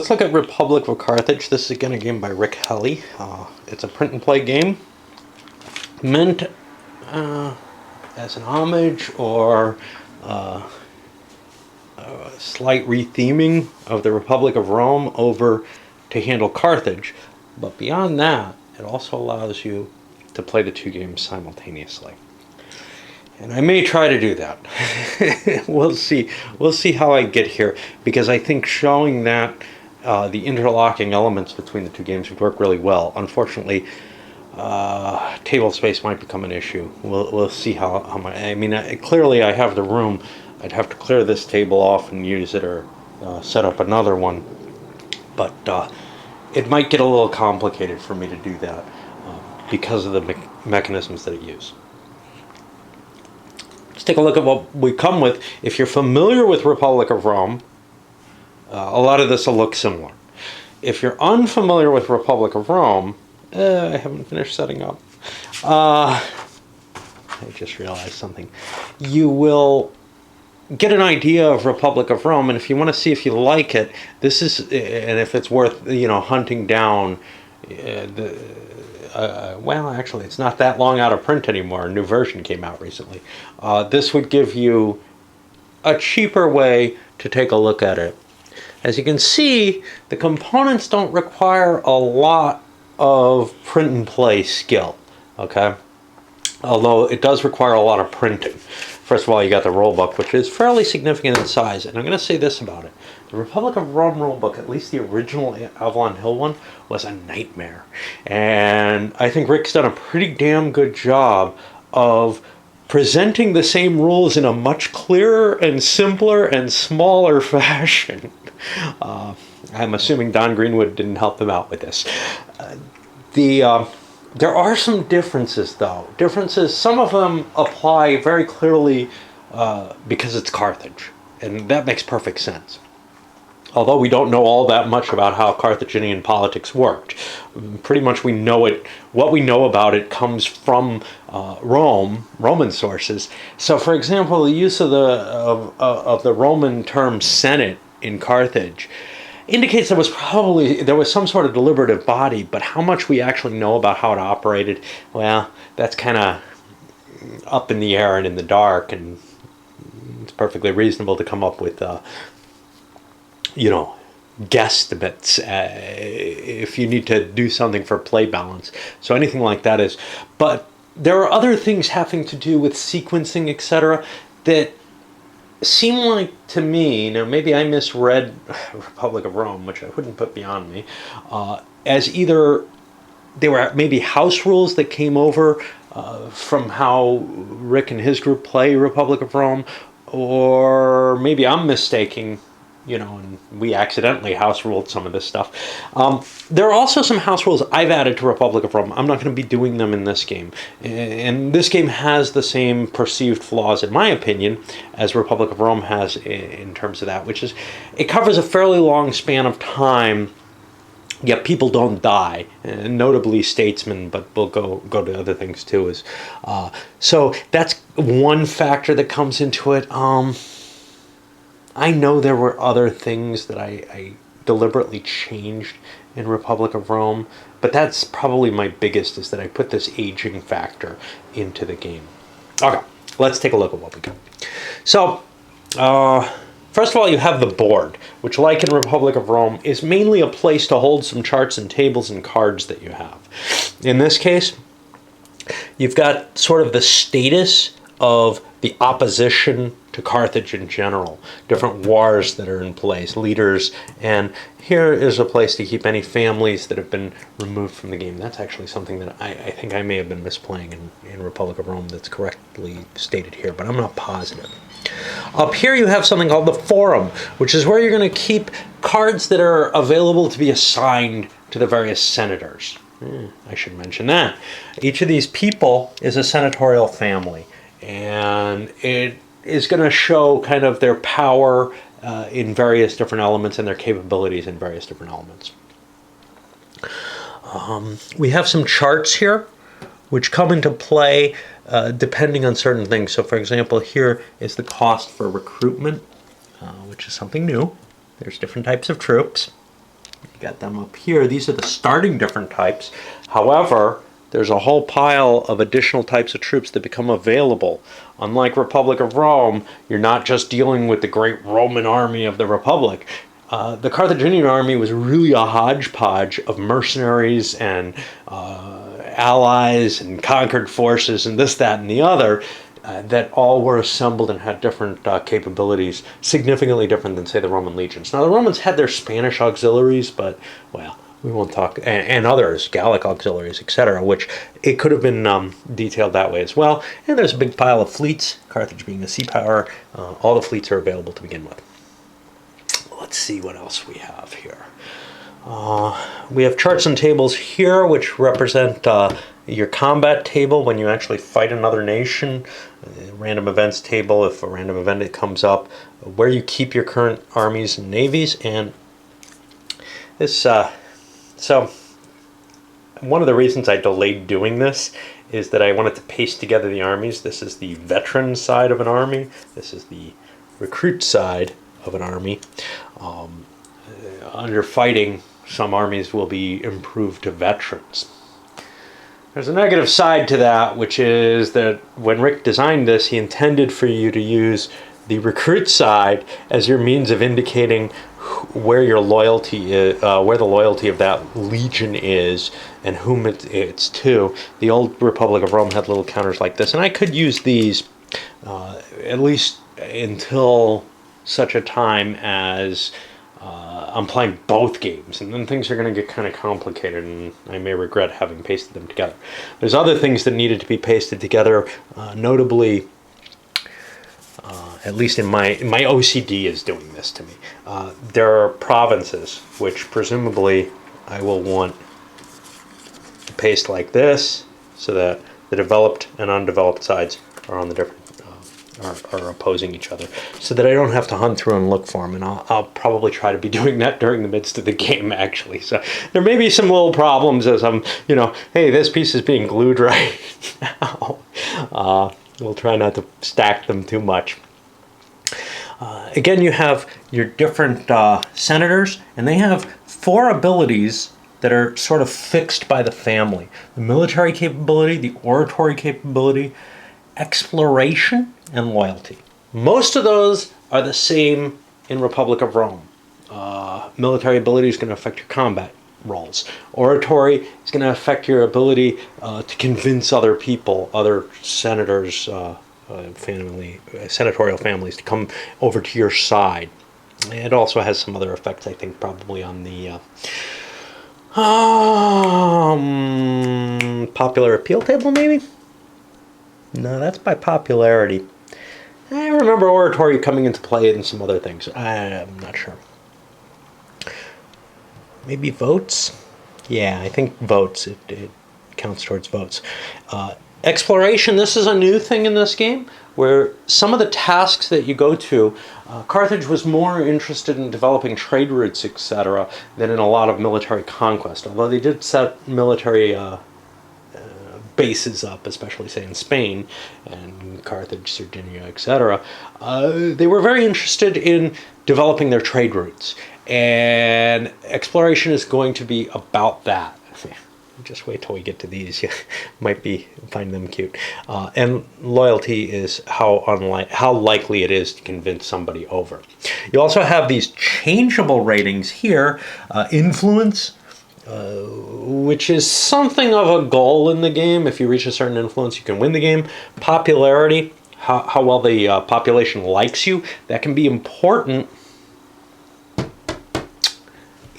Let's look at Republic of Carthage. This is again a game by Rick Helly. It's a print and play game meant as an homage or a slight retheming of the Republic of Rome over to handle Carthage. But beyond that, it also allows you to play the two games simultaneously. And I may try to do that. We'll see. We'll see how I get here, because I think showing that the interlocking elements between the two games would work really well. Unfortunately, table space might become an issue. We'll see how much. I mean, clearly I have the room. I'd have to clear this table off and use it, or set up another one. But it might get a little complicated for me to do that because of the mechanisms that it uses. Let's take a look at what we come with. If you're familiar with Republic of Rome, a lot of this will look similar. If you're unfamiliar with Republic of Rome, I haven't finished setting up. I just realized something. You will get an idea of Republic of Rome, and if you want to see if you like it, this is, and if it's worth, hunting down. Well, actually, it's not that long out of print anymore. A new version came out recently. This would give you a cheaper way to take a look at it. As you can see, the components don't require a lot of print and play skill, okay? Although it does require a lot of printing. First of all, you got the rulebook, which is fairly significant in size, and I'm going to say this about it. The Republic of Rome rulebook, at least the original Avalon Hill one, was a nightmare. And I think Rick's done a pretty damn good job of presenting the same rules in a much clearer and simpler and smaller fashion. I'm assuming Don Greenwood didn't help them out with this. There are some differences, though. Some of them apply very clearly because it's Carthage, and that makes perfect sense. Although we don't know all that much about how Carthaginian politics worked. Pretty much we know it. What we know about it comes from Roman sources. So, for example, the use of the Roman term Senate in Carthage indicates there was some sort of deliberative body, but how much we actually know about how it operated, well, that's kind of up in the air and in the dark, and it's perfectly reasonable to come up with guesstimates if you need to do something for play balance. So anything like that is. But there are other things having to do with sequencing, etc., that seem like to me, now maybe I misread Republic of Rome, which I wouldn't put beyond me, as either they were maybe house rules that came over from how Rick and his group play Republic of Rome, or maybe I'm mistaking, and we accidentally house ruled some of this stuff. There are also some house rules I've added to Republic of Rome. I'm not going to be doing them in this game. And this game has the same perceived flaws, in my opinion, as Republic of Rome has in terms of that, which is it covers a fairly long span of time, yet people don't die, and notably statesmen, but we'll go to other things too. So that's one factor that comes into it. I know there were other things that I deliberately changed in Republic of Rome, but that's probably my biggest, is that I put this aging factor into the game. Okay, let's take a look at what we got. So, first of all, you have the board, which, like in Republic of Rome, is mainly a place to hold some charts and tables and cards that you have. In this case, you've got sort of the status of the opposition to Carthage in general, different wars that are in place, leaders, and here is a place to keep any families that have been removed from the game. That's actually something that I think I may have been misplaying in Republic of Rome that's correctly stated here, but I'm not positive. Up here you have something called the Forum, which is where you're going to keep cards that are available to be assigned to the various senators. I should mention that. Each of these people is a senatorial family, and it is going to show kind of their power in various different elements and their capabilities in various different elements. We have some charts here which come into play depending on certain things. So for example, here is the cost for recruitment, which is something new. There's different types of troops. Got them up here. These are the starting different types. However, there's a whole pile of additional types of troops that become available. Unlike Republic of Rome, you're not just dealing with the great Roman army of the Republic. The Carthaginian army was really a hodgepodge of mercenaries and allies and conquered forces and this, that, and the other. That all were assembled and had different capabilities, significantly different than, say, the Roman legions. Now, the Romans had their Spanish auxiliaries, but, well, we won't talk, and others, Gallic auxiliaries, etc., which it could have been detailed that way as well. And there's a big pile of fleets, Carthage being a sea power. All the fleets are available to begin with. Let's see what else we have here. We have charts and tables here, which represent your combat table when you actually fight another nation. Random events table, if a random event comes up, where you keep your current armies and navies. And this, so one of the reasons I delayed doing this is that I wanted to paste together the armies. This is the veteran side of an army. This is the recruit side of an army. Under fighting, some armies will be improved to veterans. There's a negative side to that, which is that when Rick designed this, he intended for you to use the recruit side as your means of indicating where your loyalty is, where the loyalty of that legion is, and whom it's to. The old Republic of Rome had little counters like this, and I could use these at least until such a time as I'm playing both games, and then things are going to get kind of complicated, and I may regret having pasted them together. There's other things that needed to be pasted together, notably, at least in my OCD is doing this to me. There are provinces, which presumably I will want to paste like this, so that the developed and undeveloped sides are on the different are opposing each other, so that I don't have to hunt through and look for them. And I'll probably try to be doing that during the midst of the game, actually. So there may be some little problems as I'm, hey, this piece is being glued right now. We'll try not to stack them too much. Again, you have your different senators, and they have 4 abilities that are sort of fixed by the family. The military capability, the oratory capability, exploration, and loyalty. Most of those are the same in Republic of Rome. Military ability is going to affect your combat rolls. Oratory is going to affect your ability to convince other people, other senators, senatorial families to come over to your side. It also has some other effects, I think, probably on the popular appeal table, maybe? No, that's by popularity. I remember oratory coming into play in some other things. I'm not sure. Maybe votes? Yeah, I think votes. It counts towards votes. Exploration, this is a new thing in this game, where some of the tasks that you go to, Carthage was more interested in developing trade routes, etc., than in a lot of military conquest. Although they did set military bases up, especially, say, in Spain and Carthage, Sardinia, etc., they were very interested in developing their trade routes. And exploration is going to be about that. Just wait till we get to these. You might find them cute. And loyalty is how likely it is to convince somebody over. You also have these changeable ratings here. Influence, which is something of a goal in the game. If you reach a certain influence, you can win the game. Popularity, how well the population likes you. That can be important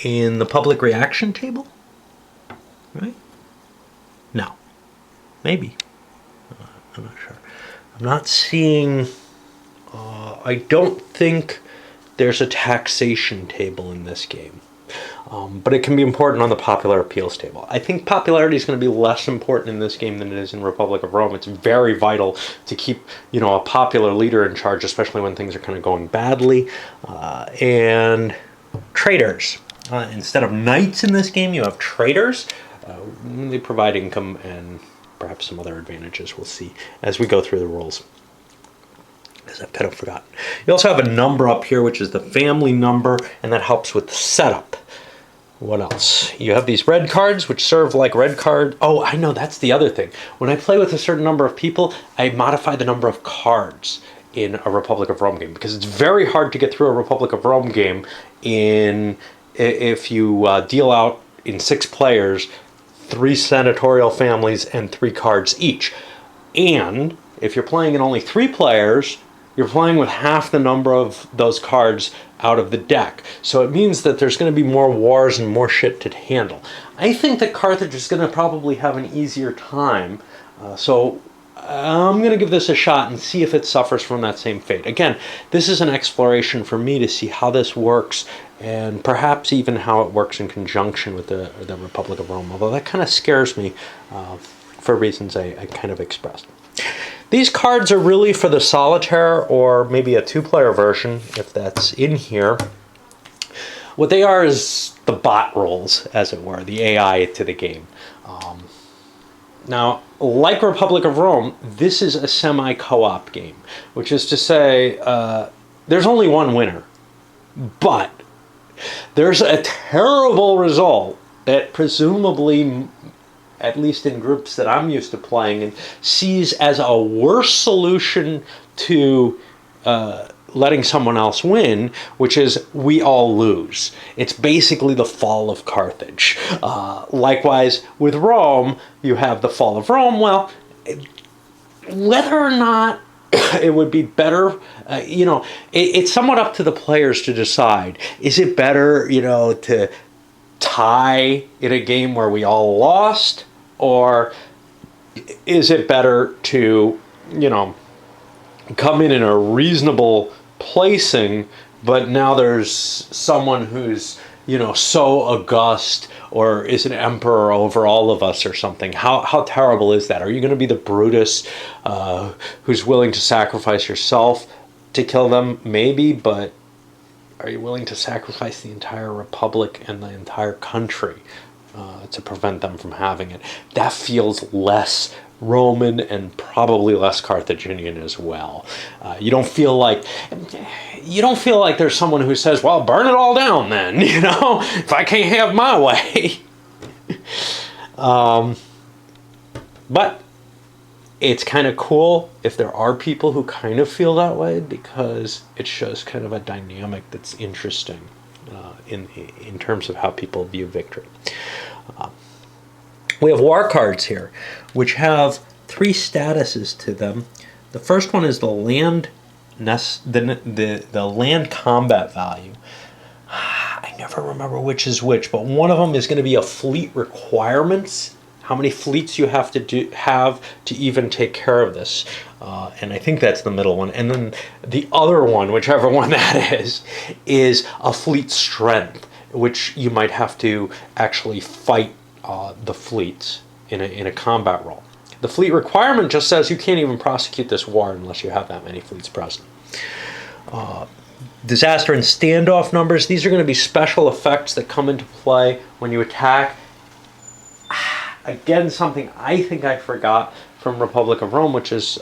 in the public reaction table. Right? No. Maybe. I'm not sure. I'm not seeing... I don't think there's a taxation table in this game. But it can be important on the popular appeals table. I think popularity is going to be less important in this game than it is in Republic of Rome. It's very vital to keep, a popular leader in charge, especially when things are kind of going badly. And traders. Instead of knights in this game, you have traders. They provide income and perhaps some other advantages we'll see as we go through the rules, because I've kind of forgotten. You also have a number up here, which is the family number, and that helps with the setup. What else? You have these red cards, which serve like red card. Oh, I know, that's the other thing. When I play with a certain number of people, I modify the number of cards in a Republic of Rome game, because it's very hard to get through a Republic of Rome game if you deal out in 6 players 3 senatorial families and 3 cards each. And if you're playing in only 3 players, you're playing with half the number of those cards out of the deck. So it means that there's going to be more wars and more shit to handle. I think that Carthage is going to probably have an easier time. So I'm going to give this a shot and see if it suffers from that same fate. Again, this is an exploration for me to see how this works, and perhaps even how it works in conjunction with the Republic of Rome, although that kind of scares me for reasons I kind of expressed. These cards are really for the solitaire, or maybe a 2-player version, if that's in here. What they are is the bot rolls, as it were, the AI to the game. Now, like Republic of Rome, this is a semi-co-op game, which is to say there's only one winner. But there's a terrible result that presumably, at least in groups that I'm used to playing, and sees as a worse solution to letting someone else win, which is we all lose. It's basically the fall of Carthage. Likewise, with Rome, you have the fall of Rome. Well, whether or not it would be better, it's somewhat up to the players to decide. Is it better, to tie in a game where we all lost? Or is it better to, come in a reasonable placing, but now there's someone who's, so august, or is an emperor over all of us or something? How terrible is that? Are you going to be the Brutus who's willing to sacrifice yourself to kill them? Maybe, but are you willing to sacrifice the entire republic and the entire country to prevent them from having it? That feels less Roman and probably less Carthaginian as well. You don't feel like there's someone who says, well, burn it all down then, if I can't have my way. But it's kind of cool if there are people who kind of feel that way, because it shows kind of a dynamic that's interesting in terms of how people view victory. We have war cards here, which have 3 statuses to them. The first one is the land land combat value. I never remember which is which, but one of them is going to be a fleet requirements. How many fleets you have to even take care of this. And I think that's the middle one. And then the other one, whichever one that is a fleet strength, which you might have to actually fight the fleets in a combat role. The fleet requirement just says you can't even prosecute this war unless you have that many fleets present. Disaster and standoff numbers. These are going to be special effects that come into play when you attack. Again, something I think I forgot from Republic of Rome, which is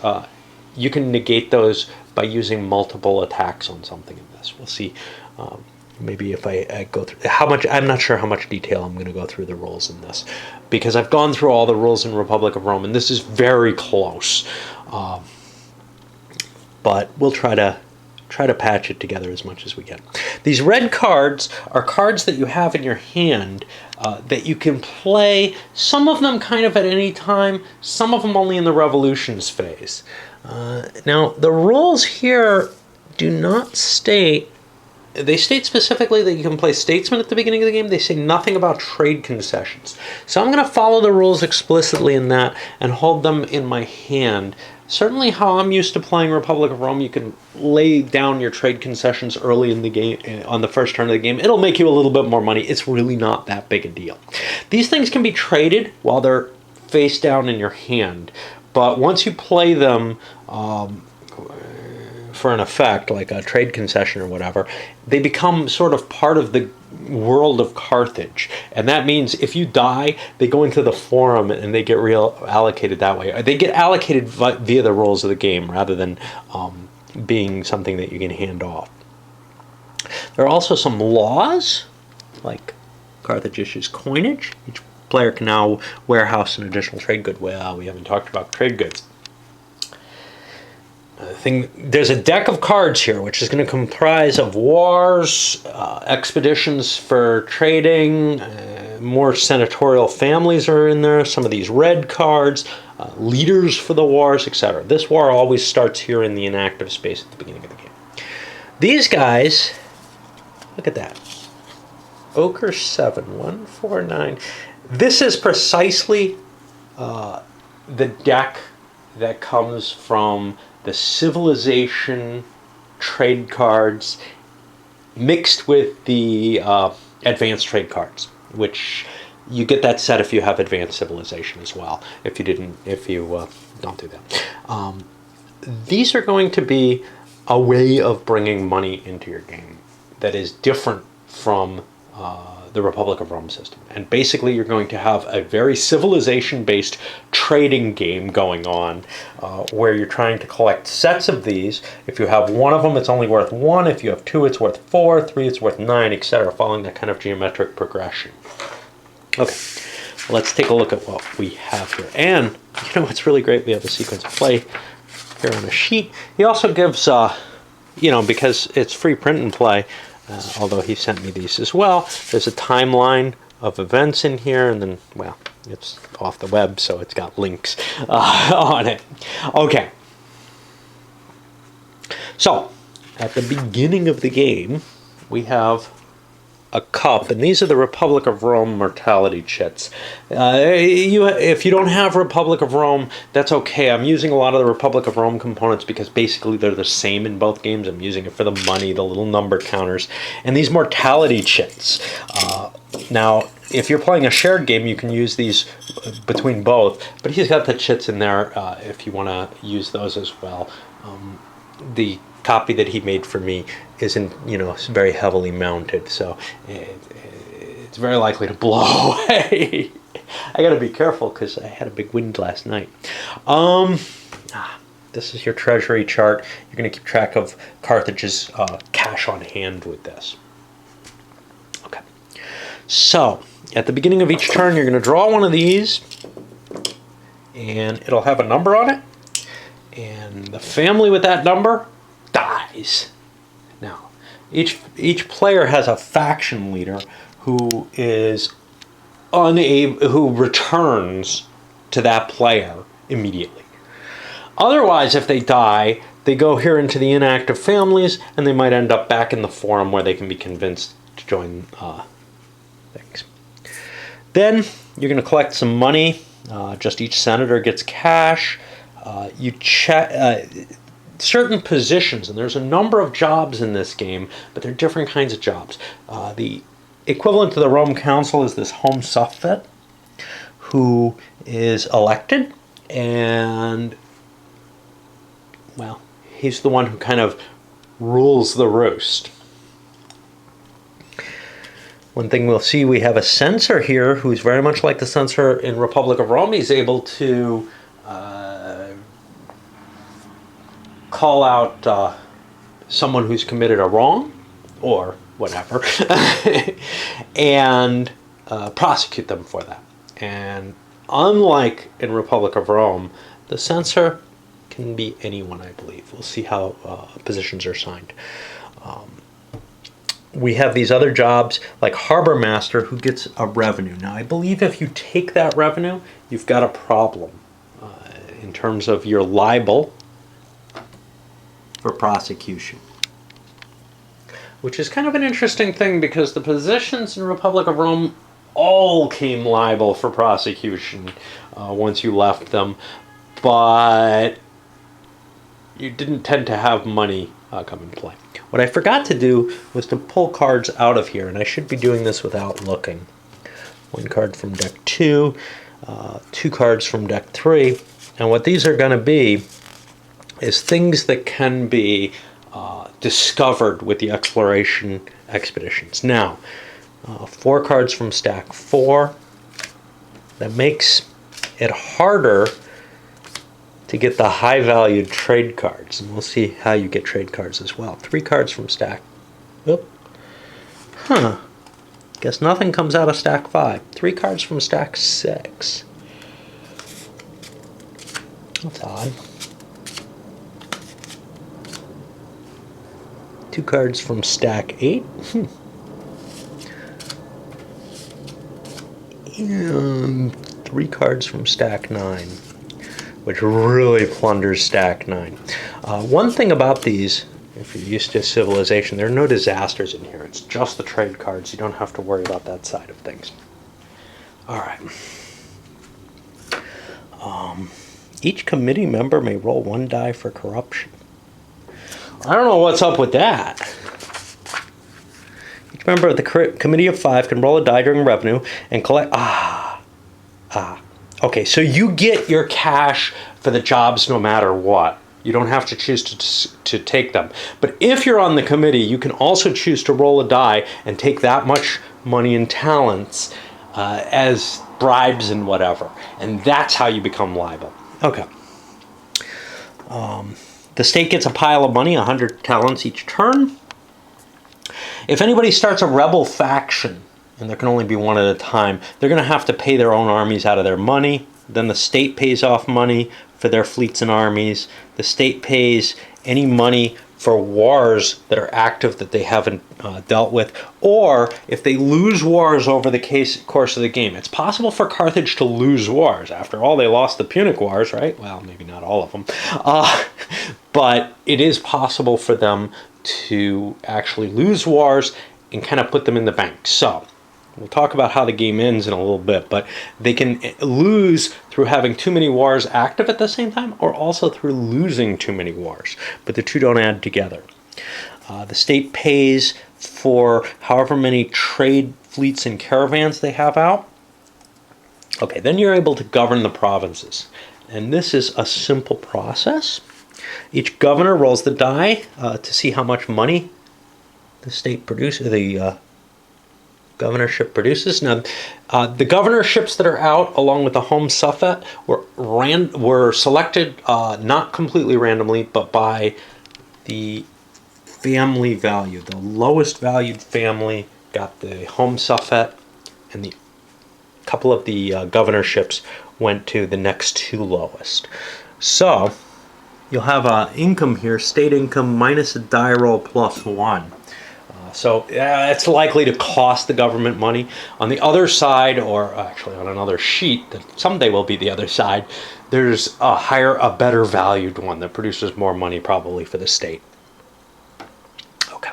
you can negate those by using multiple attacks on something in this. We'll see. Maybe if I go through I'm not sure how much detail I'm going to go through the rules in this, because I've gone through all the rules in Republic of Rome, and this is very close. But we'll try to patch it together as much as we can. These red cards are cards that you have in your hand that you can play, some of them kind of at any time, some of them only in the revolutions phase. Now, the rules here do not state. They state specifically that you can play statesman at the beginning of the game. They say nothing about trade concessions. So I'm going to follow the rules explicitly in that and hold them in my hand. Certainly how I'm used to playing Republic of Rome, you can lay down your trade concessions early in the game, on the first turn of the game. It'll make you a little bit more money. It's really not that big a deal. These things can be traded while they're face down in your hand. But once you play them for an effect, like a trade concession or whatever, they become sort of part of the world of Carthage. And that means if you die, they go into the forum and they get reallocated that way. They get allocated via the rules of the game rather than being something that you can hand off. There are also some laws, like Carthage issues coinage. Each player can now warehouse an additional trade good. Well, we haven't talked about trade goods. There's a deck of cards here, which is going to comprise of wars, expeditions for trading, more senatorial families are in there, some of these red cards, leaders for the wars, etc. This war always starts here in the inactive space at the beginning of the game. These guys, look at that. Ochre 7, 1, 4, 9. This is precisely the deck that comes from the civilization trade cards mixed with the advanced trade cards, which you get that set if you have advanced civilization as well. If you don't do that, these are going to be a way of bringing money into your game that is different from the Republic of Rome system. And basically you're going to have a very civilization-based trading game going on where you're trying to collect sets of these. If you have one of them, it's only worth 1. If you have 2, it's worth 4. 3, it's worth 9, etc., following that kind of geometric progression. Okay, well, let's take a look at what we have here. And, you know, it's really great. We have a sequence of play here on a sheet. He also gives, you know, because it's free print and play, although he sent me these as well, there's a timeline of events in here, and then, well, it's off the web, so it's got links on it. Okay. So, at the beginning of the game, we have a cup, and these are the Republic of Rome mortality chits. If you don't have Republic of Rome, that's okay. I'm using a lot of the Republic of Rome components because basically they're the same in both games. I'm using it for the money, the little number counters, and these mortality chits. Now, if you're playing a shared game, you can use these between both, but he's got the chits in there if you want to use those as well. The copy that he made for me isn't, you know, very heavily mounted, so it's very likely to blow away. I gotta be careful because I had a big wind last night. This is your treasury chart. You're gonna keep track of Carthage's cash on hand with this. Okay, so at the beginning of each turn, you're gonna draw one of these, and it'll have a number on it, and the family with that number dies. Now, each player has a faction leader who is who returns to that player immediately. Otherwise, if they die, they go here into the inactive families, and they might end up back in the forum where they can be convinced to join things. Then you're going to collect some money. Just each senator gets cash. You check certain positions, and there's a number of jobs in this game, but they're different kinds of jobs. The equivalent to the Rome Council is this Home Suffet, who is elected, and, well, he's the one who kind of rules the roost. One thing we'll see, we have a censor here who's very much like the censor in Republic of Rome. He's able to call out someone who's committed a wrong or whatever and prosecute them for that. And unlike in Republic of Rome, the censor can be anyone, I believe. We'll see how positions are assigned. We have these other jobs like Harbor Master, who gets a revenue. Now, I believe if you take that revenue, you've got a problem in terms of your libel for prosecution, which is kind of an interesting thing because the positions in Republic of Rome all came liable for prosecution once you left them, but you didn't tend to have money come into play. What I forgot to do was to pull cards out of here, and I should be doing this without looking. One card from deck 2, 2 cards from deck 3, and what these are going to be is things that can be discovered with the exploration expeditions. Now, 4 cards from stack 4. That makes it harder to get the high-valued trade cards, and we'll see how you get trade cards as well. 3 cards from stack. Oop. Huh. Guess nothing comes out of stack 5. 3 cards from stack 6. That's odd. 2 cards from stack 8. And 3 cards from stack 9, which really plunders stack 9. One thing about these, if you're used to Civilization, there are no disasters in here. It's just the trade cards. You don't have to worry about that side of things. All right. Each committee member may roll 1 die for corruption. I don't know what's up with that. Each member of the committee of 5 can roll a die during revenue and collect... Okay, so you get your cash for the jobs no matter what. You don't have to choose to take them. But if you're on the committee, you can also choose to roll a die and take that much money and talents as bribes and whatever. And that's how you become liable. Okay. The state gets a pile of money, 100 talents each turn. If anybody starts a rebel faction, and there can only be one at a time, they're going to have to pay their own armies out of their money. Then the state pays off money for their fleets and armies. The state pays any money for wars that are active that they haven't dealt with, or if they lose wars over the course of the game. It's possible for Carthage to lose wars. After all, they lost the Punic Wars, right? Well, maybe not all of them. But it is possible for them to actually lose wars and kind of put them in the bank. So we'll talk about how the game ends in a little bit, but they can lose through having too many wars active at the same time, or also through losing too many wars, but the two don't add together. The state pays for however many trade fleets and caravans they have out. Okay, then you're able to govern the provinces, and this is a simple process. Each governor rolls the die to see how much money the state produces, the governorship produces. Now, the governorships that are out, along with the home suffet, were selected not completely randomly, but by the family value. The lowest valued family got the home suffet, and the couple of the governorships went to the next 2 lowest. So you'll have income here, state income minus a die roll plus 1. So it's likely to cost the government money. On the other side, or actually on another sheet that someday will be the other side, there's a better valued one that produces more money probably for the state. Okay.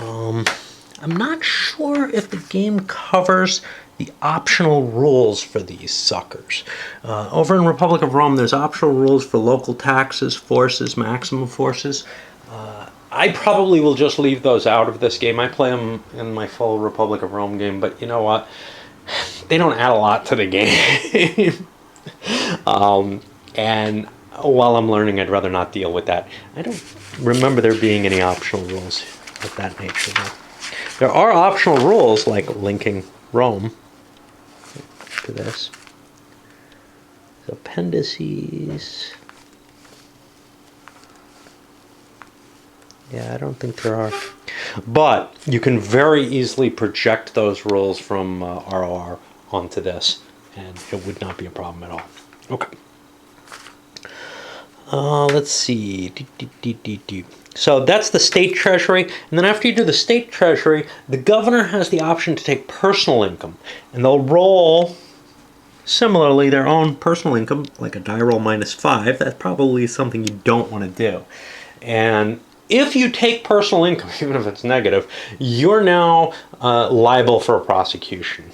I'm not sure if the game covers the optional rules for these suckers. Over in Republic of Rome, there's optional rules for local taxes, forces, maximum forces. I probably will just leave those out of this game. I play them in my full Republic of Rome game, but you know what? They don't add a lot to the game. And while I'm learning, I'd rather not deal with that. I don't remember there being any optional rules of that nature, though. There are optional rules like linking Rome to this. Appendices. Yeah, I don't think there are. But you can very easily project those rules from ROR onto this, and it would not be a problem at all. Okay. Let's see. So that's the state treasury. And then after you do the state treasury, the governor has the option to take personal income. And they'll roll, similarly, their own personal income, like a die roll minus 5. That's probably something you don't want to do. And if you take personal income, even if it's negative, you're now liable for a prosecution.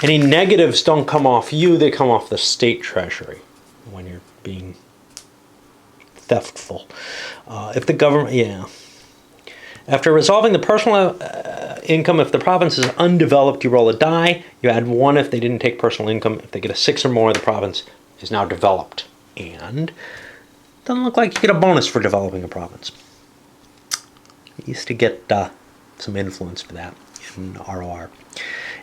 Any negatives don't come off you, they come off the state treasury when you're being theftful. If the government, yeah. After resolving the personal income, if the province is undeveloped, you roll a die. You add 1 if they didn't take personal income. If they get a 6 or more, the province is now developed. And it doesn't look like you get a bonus for developing a province. You used to get some influence for that in ROR.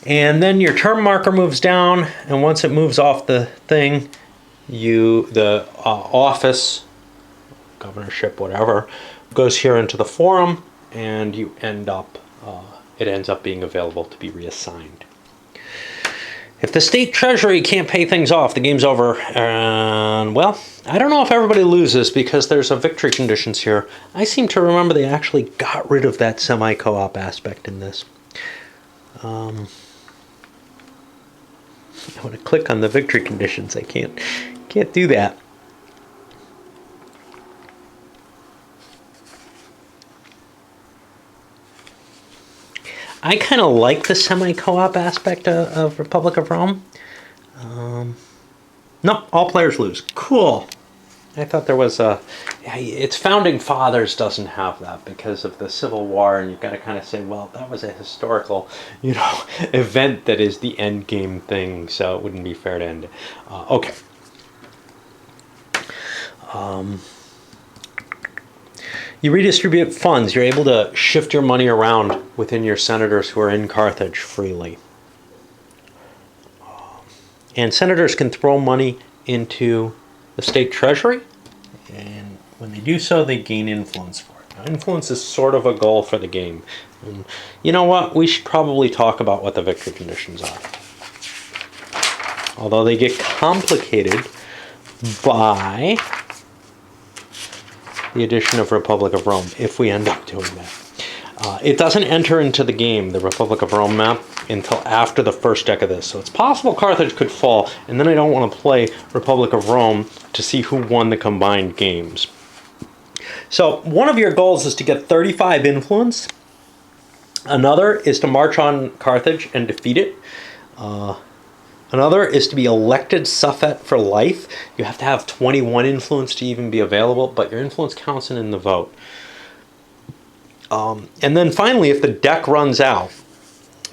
And then your term marker moves down, and once it moves off the thing, the office, governorship, whatever, goes here into the forum, and you end up, it ends up being available to be reassigned. If the state treasury can't pay things off, the game's over. And, well, I don't know if everybody loses because there's a victory conditions here. I seem to remember they actually got rid of that semi-co-op aspect in this. I want to click on the victory conditions. I can't do that. I kind of like the semi-co-op aspect of Republic of Rome. No, all players lose. Cool. I thought there was a... Its Founding Fathers doesn't have that because of the Civil War, and you've got to kind of say, well, that was a historical, event that is the end game thing, so it wouldn't be fair to end it. Okay. You redistribute funds. You're able to shift your money around within your senators who are in Carthage freely. And senators can throw money into the state treasury, and when they do so, they gain influence for it. Now, influence is sort of a goal for the game. And you know what? We should probably talk about what the victory conditions are. Although they get complicated by the addition of Republic of Rome, if we end up doing that. It doesn't enter into the game, the Republic of Rome map, until after the first deck of this. So it's possible Carthage could fall, and then I don't want to play Republic of Rome to see who won the combined games. So one of your goals is to get 35 influence. Another is to march on Carthage and defeat it. Another is to be elected suffet for life. You have to have 21 influence to even be available, but your influence counts in the vote. And then finally, if the deck runs out,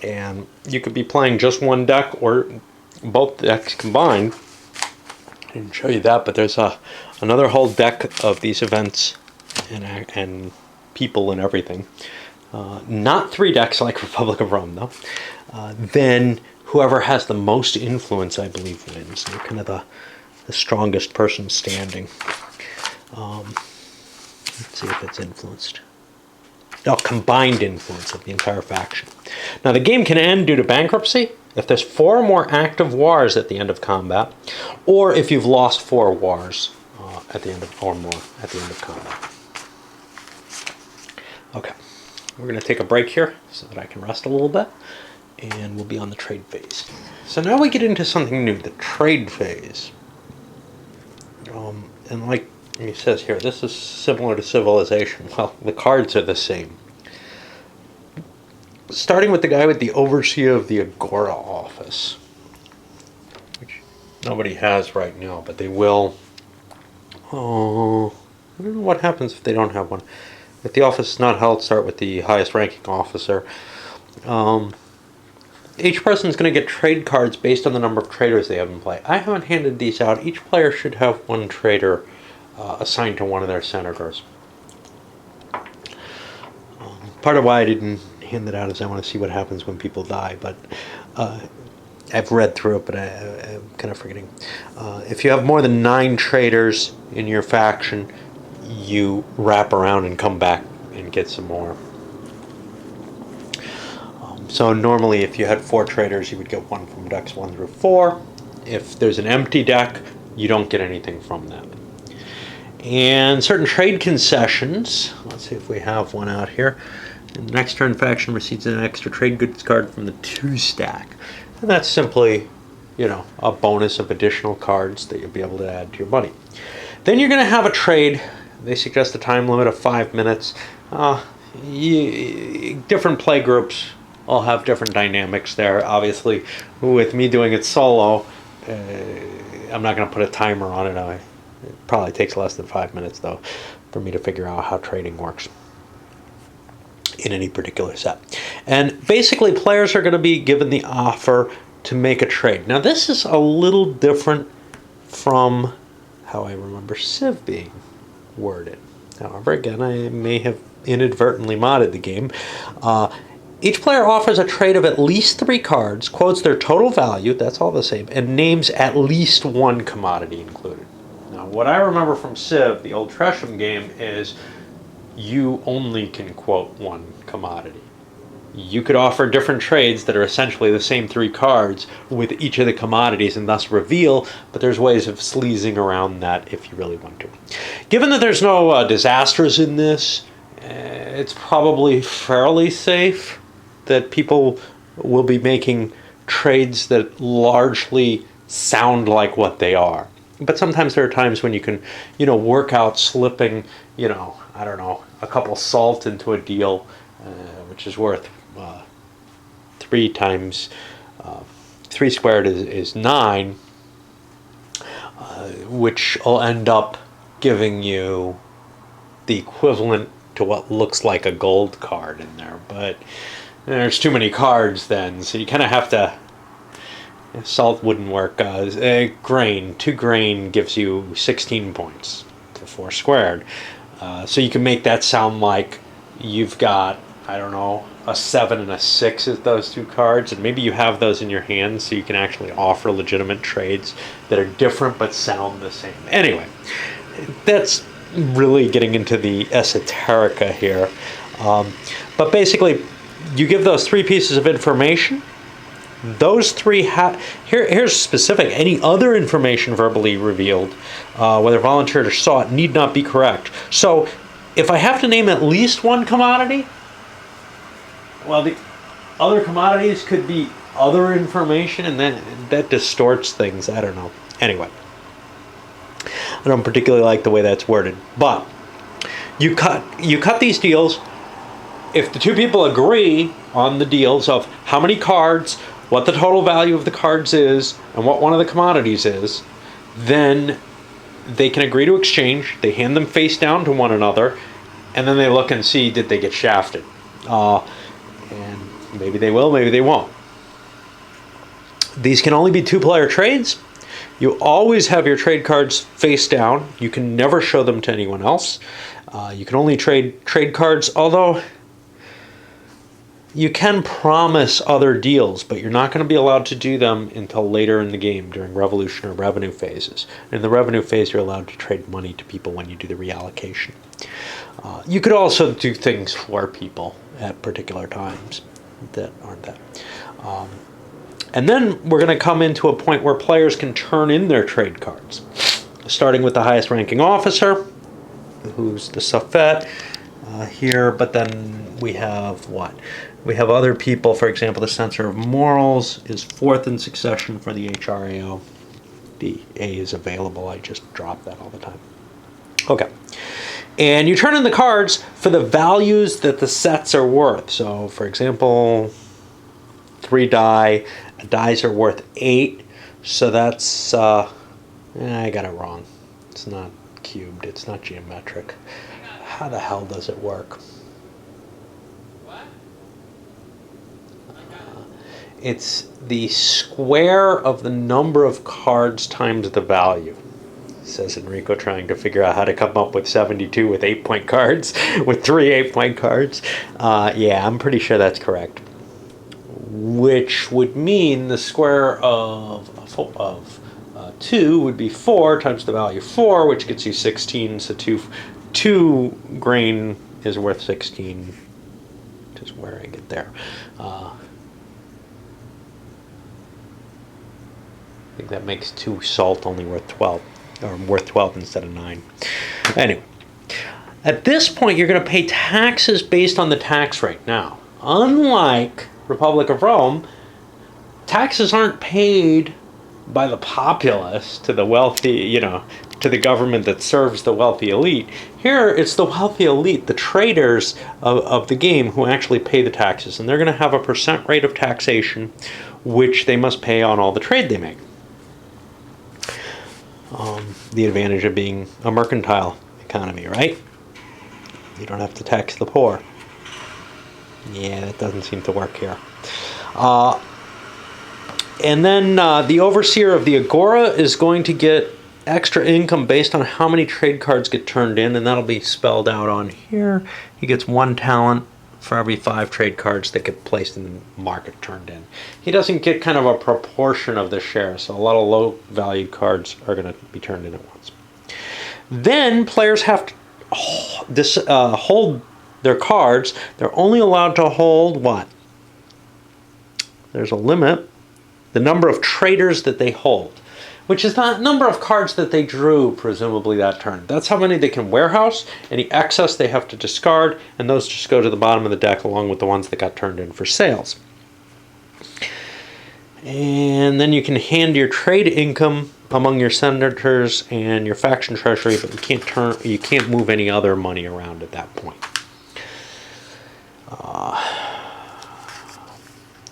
and you could be playing just one deck or both decks combined, I didn't show you that, but there's another whole deck of these events and people and everything. Not 3 decks like Republic of Rome, though. Then whoever has the most influence, I believe, wins. They're kind of the strongest person standing. Let's see if it's influenced. No, combined influence of the entire faction. Now, the game can end due to bankruptcy if there's 4 or more active wars at the end of combat, or if you've lost 4 wars at the end of combat. Okay, we're going to take a break here so that I can rest a little bit, and we'll be on the trade phase. So now we get into something new, the trade phase. And like he says here, this is similar to Civilization. Well, the cards are the same. Starting with the guy with the overseer of the Agora office, which nobody has right now, but they will. Oh, I don't know what happens if they don't have one. If the office is not held, start with the highest ranking officer. Each person is going to get trade cards based on the number of traders they have in play. I haven't handed these out. Each player should have 1 trader assigned to one of their senators. Part of why I didn't hand it out is I want to see what happens when people die, but I've read through it, but I'm kind of forgetting. If you have more than 9 traders in your faction, you wrap around and come back and get some more. So normally if you had 4 traders, you would get 1 from decks 1 through 4. If there's an empty deck, you don't get anything from that. And certain trade concessions, let's see if we have one out here. The next turn faction receives an extra trade goods card from the 2 stack. And that's simply, a bonus of additional cards that you'll be able to add to your money. Then you're going to have a trade. They suggest a time limit of 5 minutes. Different play groups all have different dynamics there. Obviously, with me doing it solo, I'm not going to put a timer on it. It probably takes less than 5 minutes, though, for me to figure out how trading works in any particular set. And basically, players are going to be given the offer to make a trade. Now, this is a little different from how I remember Civ being worded. However, again, I may have inadvertently modded the game. Each player offers a trade of at least 3 cards, quotes their total value, that's all the same, and names at least 1 commodity included. Now, what I remember from Civ, the old Tresham game, is you only can quote one commodity. You could offer different trades that are essentially the same 3 cards with each of the commodities and thus reveal, but there's ways of sleazing around that if you really want to. Given that there's no disasters in this, it's probably fairly safe that people will be making trades that largely sound like what they are. But sometimes there are times when you can, work out slipping, I don't know, a couple salt into a deal, which is worth 3 times 3 squared is 9, which will end up giving you the equivalent to what looks like a gold card in there. But there's too many cards then, so you kind of have to. Salt wouldn't work. Grain, 2 grain gives you 16 points for 4 squared. So you can make that sound like you've got, I don't know, a 7 and a 6 as those 2 cards, and maybe you have those in your hand so you can actually offer legitimate trades that are different but sound the same. Anyway, that's really getting into the esoterica here. But basically, you give those 3 pieces of information. Those 3 here's specific. Any other information verbally revealed, whether volunteered or sought, need not be correct. So if I have to name at least one commodity, well, the other commodities could be other information, and then that distorts things. I don't know. Anyway, I don't particularly like the way that's worded. But you cut these deals. If the 2 people agree on the deals of how many cards, what the total value of the cards is, and what one of the commodities is, then they can agree to exchange. They hand them face down to one another, and then they look and see, did they get shafted? And maybe they will, maybe they won't. These can only be 2-player trades. You always have your trade cards face down. You can never show them to anyone else. You can only trade cards, although you can promise other deals, but you're not going to be allowed to do them until later in the game during revolution or revenue phases. In the revenue phase, you're allowed to trade money to people when you do the reallocation. You could also do things for people at particular times that aren't that. And then we're going to come into a point where players can turn in their trade cards, starting with the highest ranking officer, who's the Safet here, but then we have what? We have other people, for example, the Censor of Morals is 4th in succession for the HRAO. The A is available, I just drop that all the time. Okay. And you turn in the cards for the values that the sets are worth. So, for example, 3 die. Dies are worth 8. So that's, I got it wrong. It's not cubed. It's not geometric. How the hell does it work? It's the square of the number of cards times the value. Says Enrico, trying to figure out how to come up with 72 with 8-point cards, with 3 8-point cards. Yeah, I'm pretty sure that's correct. Which would mean the square of 2 would be 4 times the value 4, which gets you 16. So 2 grain is worth 16. Just where I get there. I think that makes 2 salt only worth 12, or worth 12 instead of 9. Anyway, at this point, you're going to pay taxes based on the tax rate. Now, unlike Republic of Rome, taxes aren't paid by the populace to the wealthy, to the government that serves the wealthy elite. Here, it's the wealthy elite, the traders of the game, who actually pay the taxes. And they're going to have a % rate of taxation, which they must pay on all the trade they make. The advantage of being a mercantile economy, right? You don't have to tax the poor. Yeah, that doesn't seem to work here. And then the overseer of the Agora is going to get extra income based on how many trade cards get turned in, and that'll be spelled out on here. He gets 1 talent for every 5 trade cards that get placed in the market turned in. He doesn't get kind of a proportion of the share, so a lot of low-valued cards are going to be turned in at once. Then players have to hold their cards, they're only allowed to hold what? There's a limit. The number of traders that they hold, which is the number of cards that they drew, presumably that turn. That's how many they can warehouse. Any excess they have to discard, and those just go to the bottom of the deck along with the ones that got turned in for sales. And then you can hand your trade income among your senators and your faction treasury, but you can't move any other money around at that point.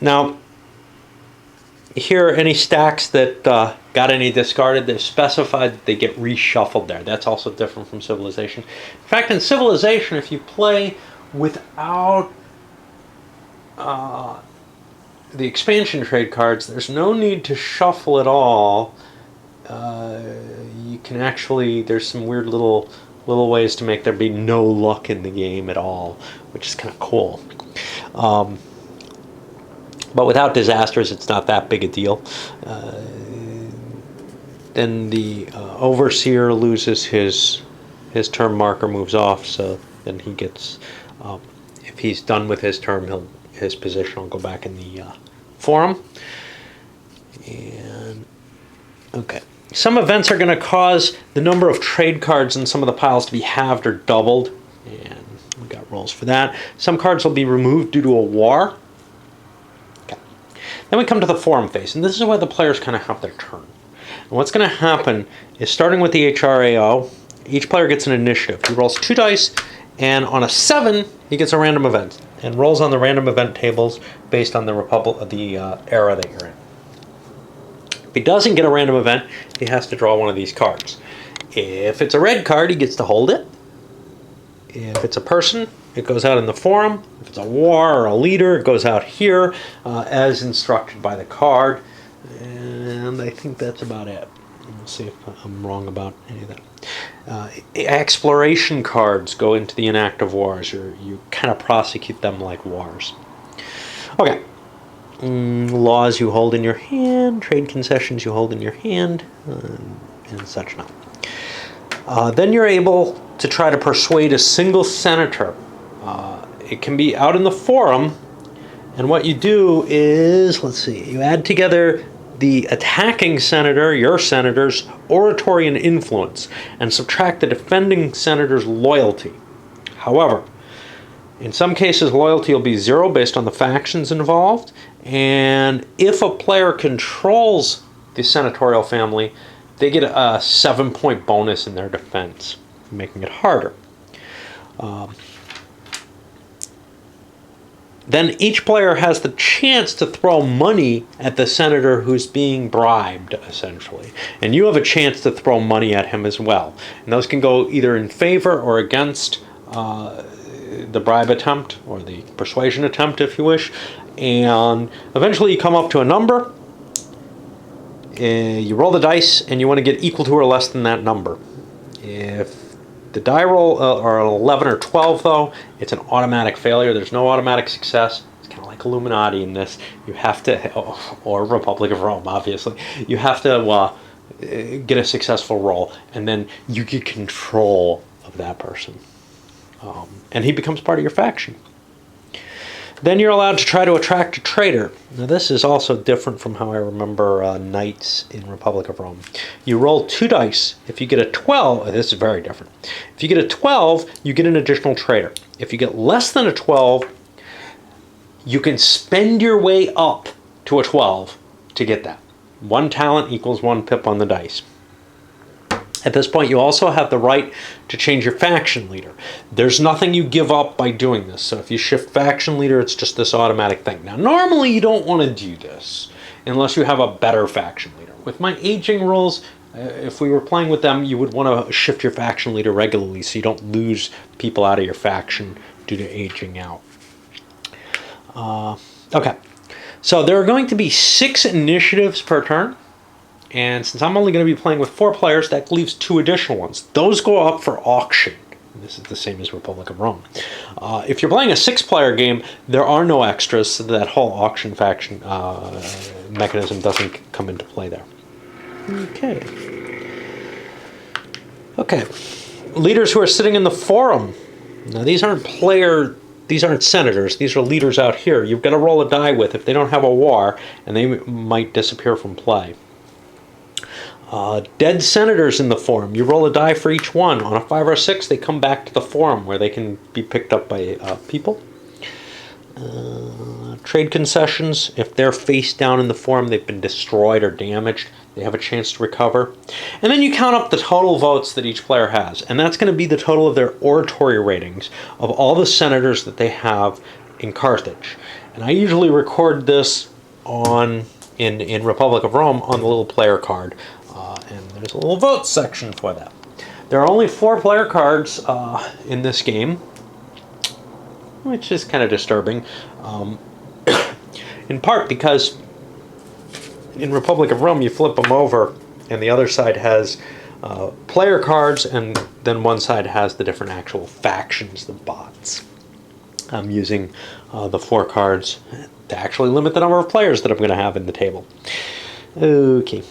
Now, here, any stacks that got any discarded, they're specified that they get reshuffled there. That's also different from Civilization. In fact, in Civilization, if you play without the expansion trade cards, there's no need to shuffle at all. You can actually, there's some weird little ways to make there be no luck in the game at all, which is kind of cool. But without disasters, it's not that big a deal. Then the overseer loses his term marker, moves off, so then he gets, if he's done with his term, his position will go back in the forum. And okay, some events are going to cause the number of trade cards in some of the piles to be halved or doubled, and we got rolls for that. Some cards will be removed due to a war. Then we come to the forum phase, and this is where the players kind of have their turn. And what's going to happen is, starting with the HRAO, each player gets an initiative. He rolls 2 dice, and on a 7, he gets a random event, and rolls on the random event tables based on the era that you're in. If he doesn't get a random event, he has to draw one of these cards. If it's a red card, he gets to hold it. If it's a person, it goes out in the forum. If it's a war or a leader, it goes out here as instructed by the card. And I think that's about it. We'll see if I'm wrong about any of that. Exploration cards go into the inactive wars. You kind of prosecute them like wars. Okay. Laws you hold in your hand, trade concessions you hold in your hand, and such not. Then you're able to try to persuade a single senator. It can be out in the forum, and what you do is, let's see, you add together the attacking senator, your senator's oratory and influence, and subtract the defending senator's loyalty. However, in some cases, loyalty will be 0 based on the factions involved, and if a player controls the senatorial family, they get a 7-point bonus in their defense, making it harder. Then each player has the chance to throw money at the senator who's being bribed, essentially. And you have a chance to throw money at him as well. And those can go either in favor or against the bribe attempt, or the persuasion attempt, if you wish. And eventually you come up to a number. You roll the dice, and you want to get equal to or less than that number. If the die roll are 11 or 12, though, it's an automatic failure. There's no automatic success. It's kind of like Illuminati in this. You have to, or Republic of Rome, obviously. You have to get a successful roll, and then you get control of that person. And he becomes part of your faction. Then you're allowed to try to attract a traitor. Now this is also different from how I remember knights in Republic of Rome. You roll 2 dice. If you get a 12, this is very different. If you get a 12, you get an additional traitor. If you get less than a 12, you can spend your way up to a 12 to get that. 1 talent equals 1 pip on the dice. At this point, you also have the right to change your faction leader. There's nothing you give up by doing this. So if you shift faction leader, it's just this automatic thing. Now, normally you don't want to do this unless you have a better faction leader. With my aging rules, if we were playing with them, you would want to shift your faction leader regularly so you don't lose people out of your faction due to aging out. Okay, so there are going to be 6 initiatives per turn. And since I'm only going to be playing with 4 players, that leaves 2 additional ones. Those go up for auction. This is the same as Republic of Rome. If you're playing a 6-player game, there are no extras, so that whole auction faction mechanism doesn't come into play there. Okay. leaders who are sitting in the forum. Now, these aren't senators. These are leaders out here. You've got to roll a die with if they don't have a war, and they might disappear from play. Dead senators in the forum. You roll a die for each one. On a 5 or 6, they come back to the forum where they can be picked up by people. Trade concessions. If they're face down in the forum, they've been destroyed or damaged, they have a chance to recover. And then you count up the total votes that each player has. And that's going to be the total of their oratory ratings of all the senators that they have in Carthage. And I usually record this in Republic of Rome on the little player card. And there's a little vote section for that. There are only 4 player cards in this game, which is kind of disturbing. In part because in Republic of Rome you flip them over and the other side has player cards, and then one side has the different actual factions, the bots. I'm using the 4 cards to actually limit the number of players that I'm going to have in the table. Okay.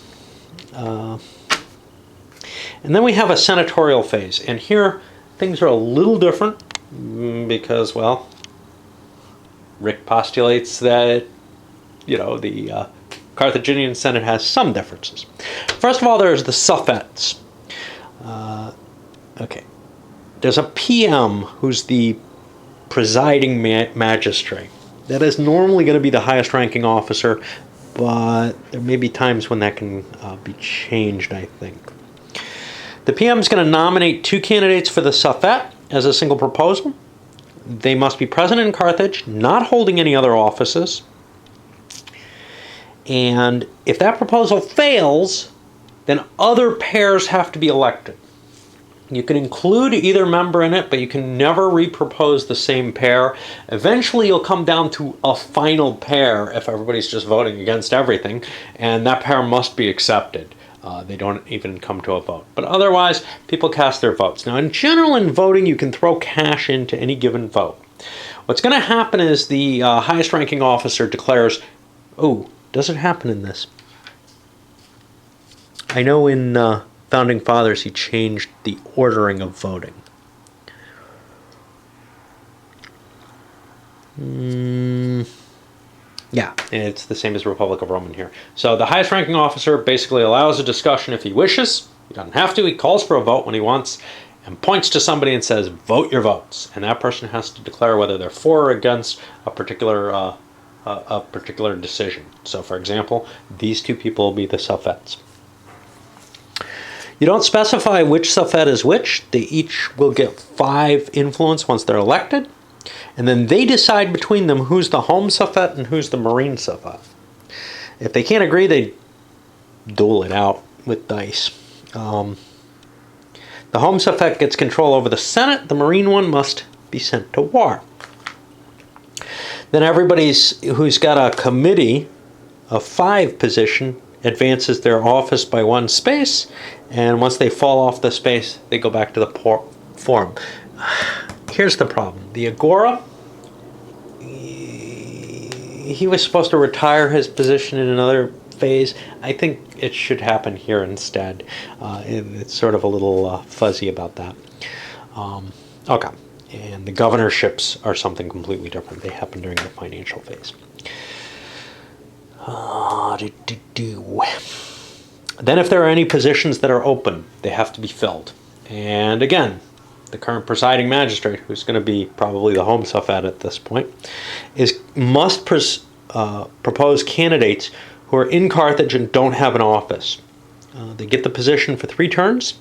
And then we have a senatorial phase, and here things are a little different because, well, Rick postulates that, the Carthaginian Senate has some differences. First of all, there's the suffets. Okay. There's a PM who's the presiding magistrate. That is normally going to be the highest ranking officer, but there may be times when that can be changed, I think. The PM is going to nominate 2 candidates for the suffet as a single proposal. They must be present in Carthage, not holding any other offices. And if that proposal fails, then other pairs have to be elected. You can include either member in it, but you can never repropose the same pair. Eventually, you'll come down to a final pair if everybody's just voting against everything, and that pair must be accepted. They don't even come to a vote. But otherwise, people cast their votes. Now, in general, in voting, you can throw cash into any given vote. What's going to happen is the highest ranking officer declares, oh, doesn't happen in this. I know in Founding Fathers he changed the ordering of voting. Yeah, it's the same as Republic of Rome in here. So the highest ranking officer basically allows a discussion if he wishes. He doesn't have to. He calls for a vote when he wants and points to somebody and says, vote your votes. And that person has to declare whether they're for or against a particular decision. So for example, these 2 people will be the suffets. You don't specify which suffet is which. They each will get 5 influence once they're elected. And then they decide between them who's the home suffet and who's the marine suffet. If they can't agree, they duel it out with dice. The home suffet gets control over the Senate. The marine one must be sent to war. Then everybody who's got a committee of 5 position advances their office by 1 space. And once they fall off the space, they go back to the forum. Here's the problem. The Agora, he was supposed to retire his position in another phase. I think it should happen here instead. It's sort of a little fuzzy about that. Okay. And the governorships are something completely different. They happen during the financial phase. Then if there are any positions that are open, they have to be filled. And again, the current presiding magistrate, who's going to be probably the home suffet at this point, must propose candidates who are in Carthage and don't have an office. They get the position for 3 turns,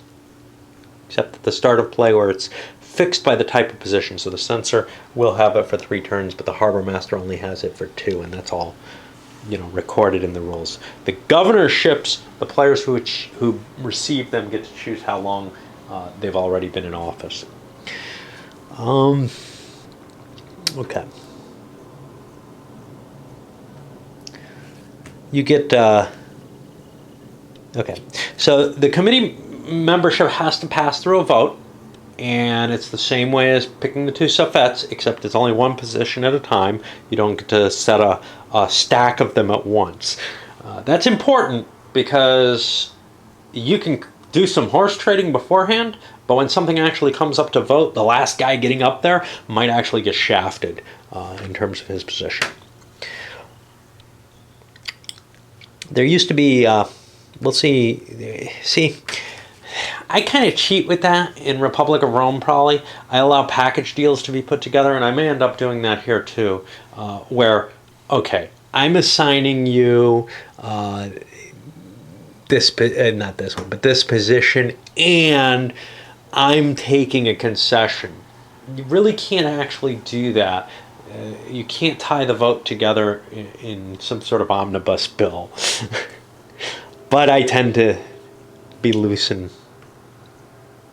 except at the start of play where it's fixed by the type of position. So the censor will have it for 3 turns, but the harbor master only has it for 2, and that's all recorded in the rules. The governorships, the players who receive them get to choose how long they've already been in office. Okay. You get, okay. So the committee membership has to pass through a vote, and it's the same way as picking the 2 suffets, except it's only 1 position at a time. You don't get to set a stack of them at once. That's important because you can do some horse trading beforehand, But when something actually comes up to vote, the last guy getting up there might actually get shafted in terms of his position. There used to be, we'll see, I kind of cheat with that in Republic of Rome, probably. I allow package deals to be put together, and I may end up doing that here too, where, okay, I'm assigning you this, not this one, but this position, and I'm taking a concession. You really can't actually do that. You can't tie the vote together in some sort of omnibus bill. But I tend to be loosened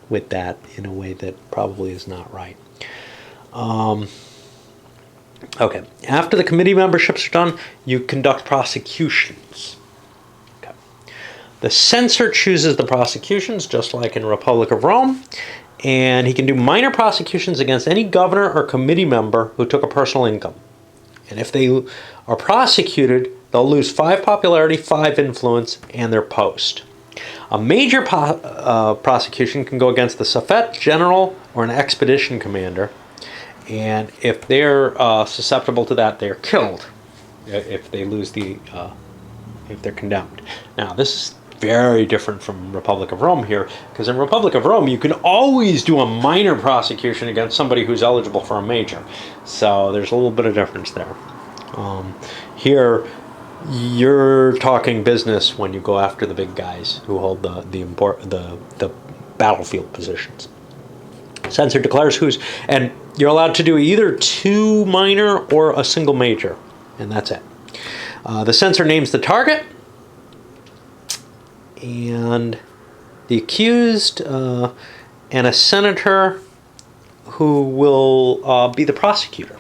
with that in a way that probably is not right. Okay, after the committee memberships are done, you conduct prosecutions. Okay. The censor chooses the prosecutions, just like in Republic of Rome, and he can do minor prosecutions against any governor or committee member who took a personal income. And if they are prosecuted, they'll lose 5 popularity, 5 influence, and their post. A major prosecution can go against the Safet general or an expedition commander, and if they're susceptible to that, they're killed. If they lose if they're condemned. Now, this is very different from Republic of Rome here, because in Republic of Rome, you can always do a minor prosecution against somebody who's eligible for a major. So there's a little bit of difference there. Here, you're talking business when you go after the big guys who hold the battlefield positions. Censor declares who's, and you're allowed to do either 2 minor or a single major, and that's it. The censor names the target, and the accused, and a senator who will be the prosecutor.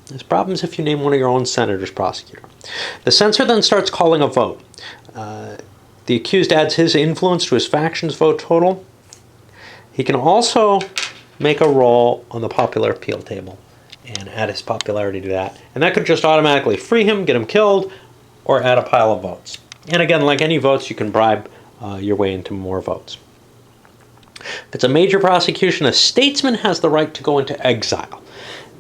There's problems if you name one of your own senators prosecutor. The censor then starts calling a vote. The accused adds his influence to his faction's vote total. He can also make a roll on the popular appeal table and add his popularity to that. And that could just automatically free him, get him killed, or add a pile of votes. And again, like any votes, you can bribe your way into more votes. If it's a major prosecution, a statesman has the right to go into exile.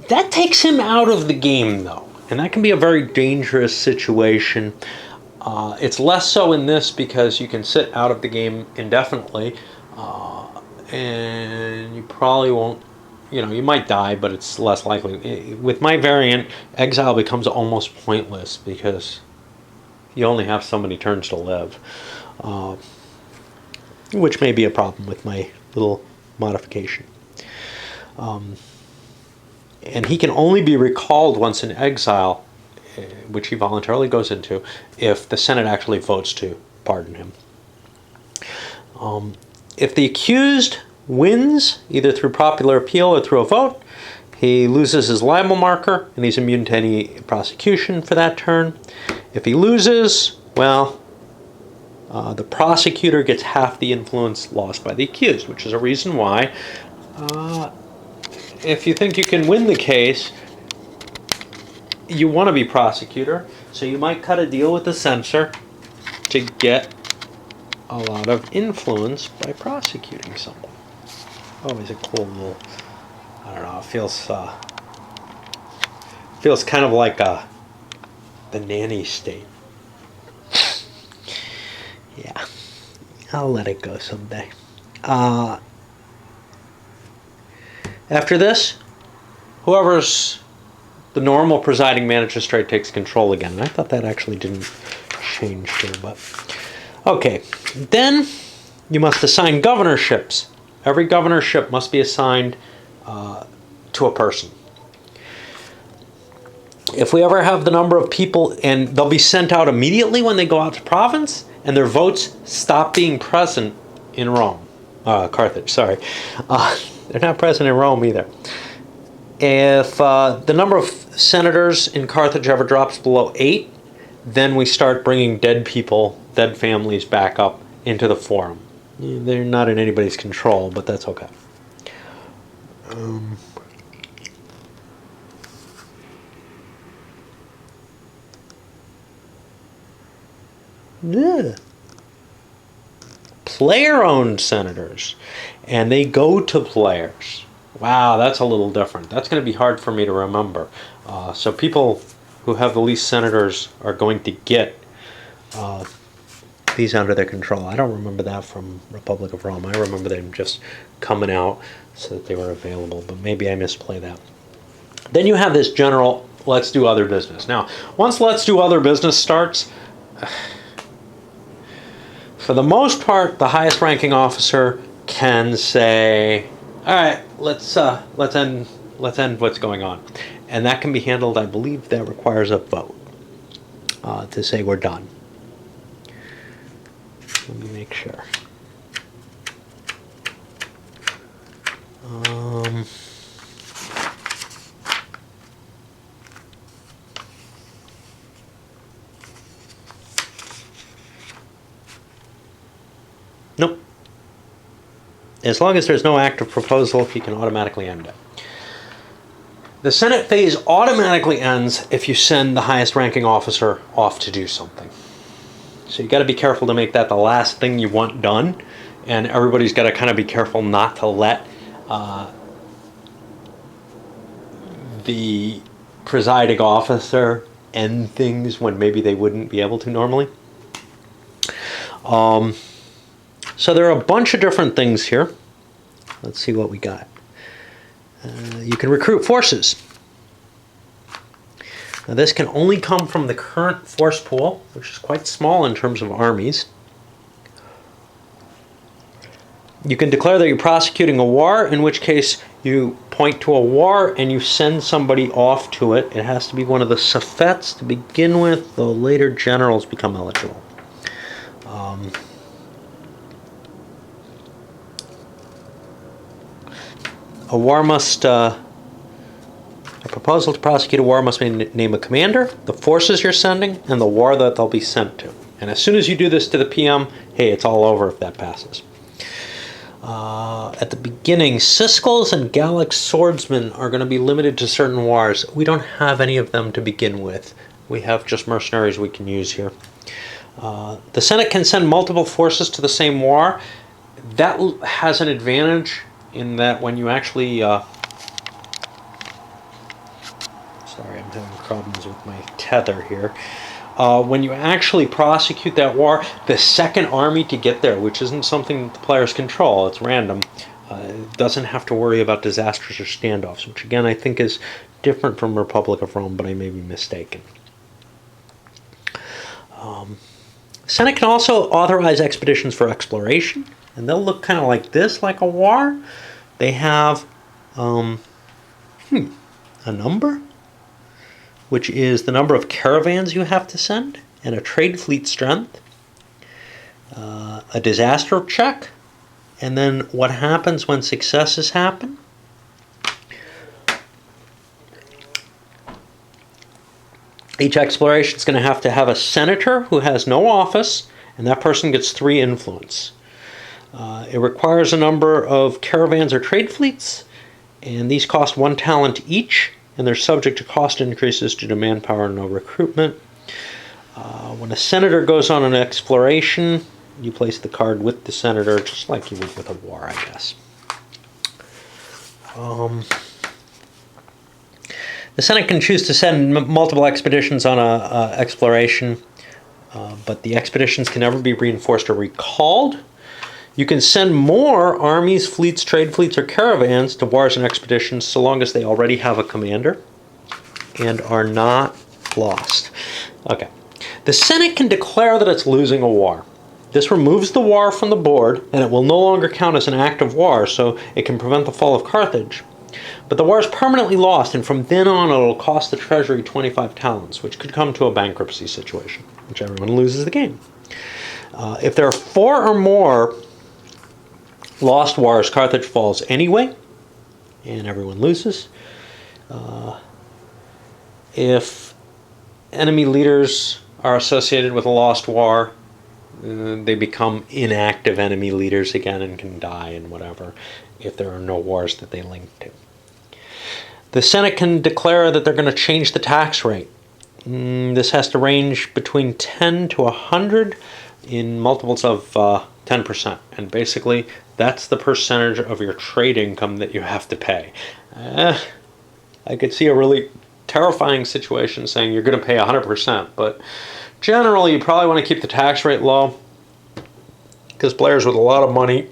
That takes him out of the game, though, and that can be a very dangerous situation. It's less so in this because you can sit out of the game indefinitely, and you probably won't, you might die, but it's less likely. With my variant, exile becomes almost pointless because you only have so many turns to live, which may be a problem with my little modification. And he can only be recalled once in exile, which he voluntarily goes into, if the Senate actually votes to pardon him. If the accused wins, either through popular appeal or through a vote, he loses his libel marker, and he's immune to any prosecution for that turn. If he loses, well, the prosecutor gets half the influence lost by the accused, which is a reason why, if you think you can win the case, you want to be prosecutor, so you might cut a deal with the censor to get a lot of influence by prosecuting someone. Always a cool little, I don't know, it feels kind of like the nanny state. Yeah, I'll let it go someday. After this, whoever's the normal presiding magistrate takes control again. And I thought that actually didn't change here, but okay. Then you must assign governorships. Every governorship must be assigned to a person. If we ever have the number of people, and they'll be sent out immediately when they go out to province, and their votes stop being present in Rome. Carthage, sorry. They're not present in Rome either. If the number of senators in Carthage ever drops below 8, then we start bringing dead people, dead families back up into the forum. They're not in anybody's control, but that's okay. Yeah. player-owned senators, and they go to players. Wow, that's a little different. That's going to be hard for me to remember. So people who have the least senators are going to get these under their control. I don't remember that from Republic of Rome. I remember them just coming out so that they were available, but maybe I misplay that. Then you have this general, let's do other business. Now, once let's do other business starts, for the most part, the highest ranking officer can say, all right, let's end what's going on. And that can be handled, I believe that requires a vote to say we're done. Let me make sure. Nope. As long as there's no active proposal, you can automatically end it. The Senate phase automatically ends if you send the highest ranking officer off to do something. So you got to be careful to make that the last thing you want done, and everybody's got to kind of be careful not to let the presiding officer end things when maybe they wouldn't be able to normally. So there are a bunch of different things here. Let's see what we got. You can recruit forces. Now this can only come from the current force pool, which is quite small in terms of armies. You can declare that you're prosecuting a war, in which case you point to a war and you send somebody off to it. It has to be one of the suffets to begin with, though later generals become eligible. A war must, a proposal to prosecute a war must name a commander, the forces you're sending, and the war that they'll be sent to. And as soon as you do this to the PM, hey, it's all over if that passes. At the beginning, Siscals and Gallic swordsmen are going to be limited to certain wars. We don't have any of them to begin with. We have just mercenaries we can use here. The Senate can send multiple forces to the same war. That has an advantage in that when you actually... sorry, I'm having problems with my tether here. When you actually prosecute that war, the second army to get there, which isn't something the players control, it's random, doesn't have to worry about disasters or standoffs, which again I think is different from Republic of Rome, but I may be mistaken. Senate can also authorize expeditions for exploration, and they'll look kind of like this, like a war. They have a number, which is the number of caravans you have to send, and a trade fleet strength, a disaster check, and then what happens when successes happen. Each exploration is going to have a senator who has no office, and that person gets 3 influence. It requires a number of caravans or trade fleets, and these cost 1 talent each, and they're subject to cost increases due to manpower and no recruitment. When a senator goes on an exploration, you place the card with the senator, just like you would with a war, I guess. The Senate can choose to send multiple expeditions on a exploration, but the expeditions can never be reinforced or recalled. You can send more armies, fleets, trade fleets, or caravans to wars and expeditions so long as they already have a commander and are not lost. Okay. The Senate can declare that it's losing a war. This removes the war from the board, and it will no longer count as an active war, so it can prevent the fall of Carthage. But the war is permanently lost, and from then on it will cost the treasury 25 talents, which could come to a bankruptcy situation, which everyone loses the game. If there are 4 or more lost wars, Carthage falls anyway, and everyone loses. If enemy leaders are associated with a lost war, they become inactive enemy leaders again and can die and whatever if there are no wars that they link to. The Senate can declare that they're going to change the tax rate. This has to range between 10 to 100. in multiples of 10%. And basically, that's the percentage of your trade income that you have to pay. I could see a really terrifying situation saying you're going to pay 100%, but generally you probably want to keep the tax rate low because players with a lot of money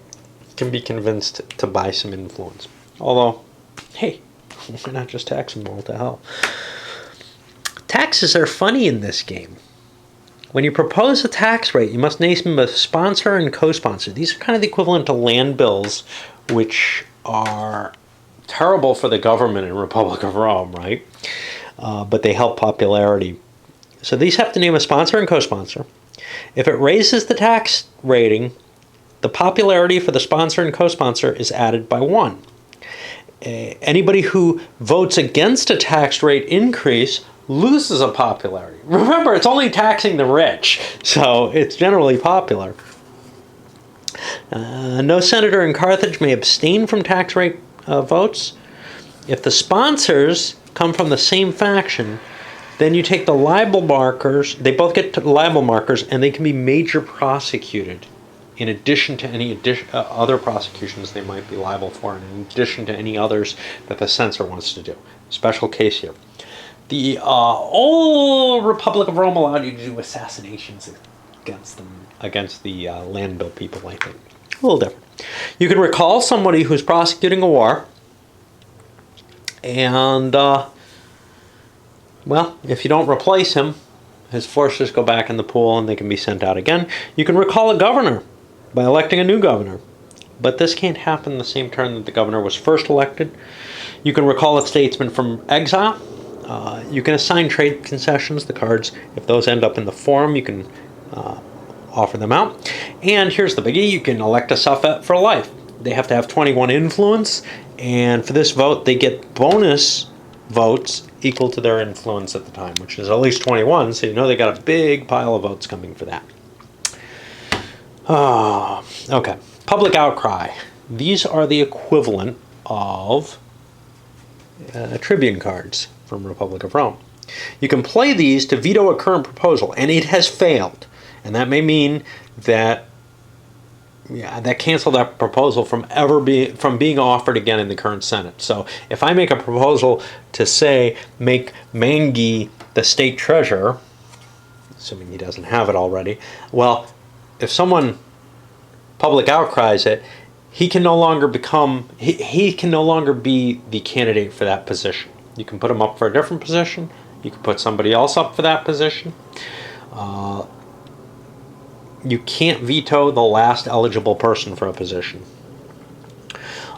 can be convinced to buy some influence. Although, hey, why not just tax them all to hell? Taxes are funny in this game. When you propose a tax rate, you must name a sponsor and co-sponsor. These are kind of the equivalent to land bills, which are terrible for the government in Republic of Rome, right? But they help popularity. So these have to name a sponsor and co-sponsor. If it raises the tax rating, the popularity for the sponsor and co-sponsor is added by 1. Anybody who votes against a tax rate increase loses a popularity. Remember, it's only taxing the rich, so it's generally popular. No senator in Carthage may abstain from tax rate votes. If the sponsors come from the same faction, then you take the libel markers, they both get libel markers, and they can be major prosecuted in addition to any other prosecutions they might be liable for, and in addition to any others that the censor wants to do. Special case here. The old Republic of Rome allowed you to do assassinations against the land bill people, I think. A little different. You can recall somebody who's prosecuting a war, and, well, if you don't replace him, his forces go back in the pool and they can be sent out again. You can recall a governor by electing a new governor, but this can't happen the same turn that the governor was first elected. You can recall a statesman from exile. You can assign trade concessions, the cards. If those end up in the forum, you can offer them out. And here's the biggie, you can elect a suffet for life. They have to have 21 influence, and for this vote, they get bonus votes equal to their influence at the time, which is at least 21, so you know they got a big pile of votes coming for that. Okay, public outcry. These are the equivalent of tribune cards from Republic of Rome. You can play these to veto a current proposal, and it has failed. And that may mean that that cancel that proposal from being offered again in the current Senate. So if I make a proposal to say make Mangi the state treasurer, assuming he doesn't have it already, well, if someone public outcries it, he can no longer he can no longer be the candidate for that position. You can put him up for a different position. You can put somebody else up for that position. You can't veto the last eligible person for a position.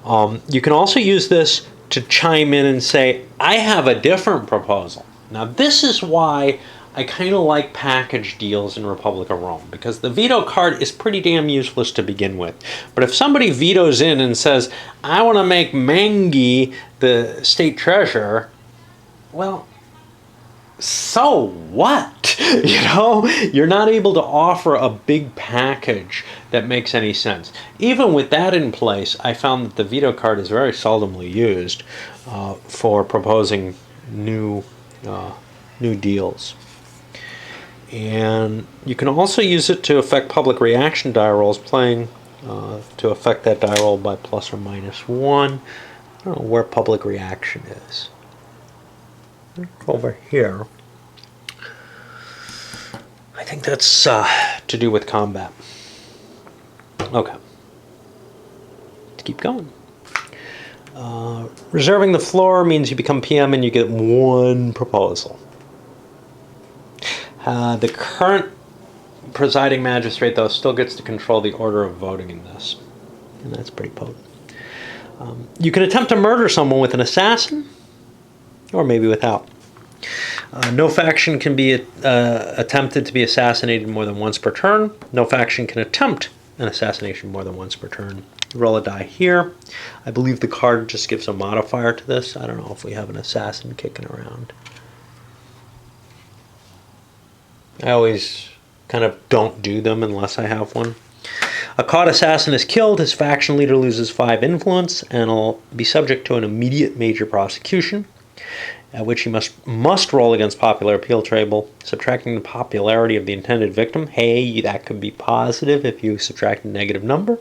You can also use this to chime in and say, I have a different proposal. Now, this is why I kind of like package deals in Republic of Rome, because the veto card is pretty damn useless to begin with. But if somebody vetoes in and says, I want to make Mangi the state treasurer, well, so what? You know, you're not able to offer a big package that makes any sense. Even with that in place, I found that the veto card is very seldomly used for proposing new deals. And you can also use it to affect public reaction die rolls, playing to affect that die roll by plus or minus 1. I don't know where public reaction is. Over here. I think that's to do with combat. Okay. Let's keep going. Reserving the floor means you become PM and you get one proposal. The current presiding magistrate, though, still gets to control the order of voting in this. And that's pretty potent. You can attempt to murder someone with an assassin, or maybe without. No faction can be attempted to be assassinated more than once per turn. No faction can attempt an assassination more than once per turn. Roll a die here. I believe the card just gives a modifier to this. I don't know if we have an assassin kicking around. I always kind of don't do them unless I have one. A caught assassin is killed. His faction leader loses 5 influence and will be subject to an immediate major prosecution. at which you must roll against popular appeal table, subtracting the popularity of the intended victim. Hey, that could be positive if you subtract a negative number.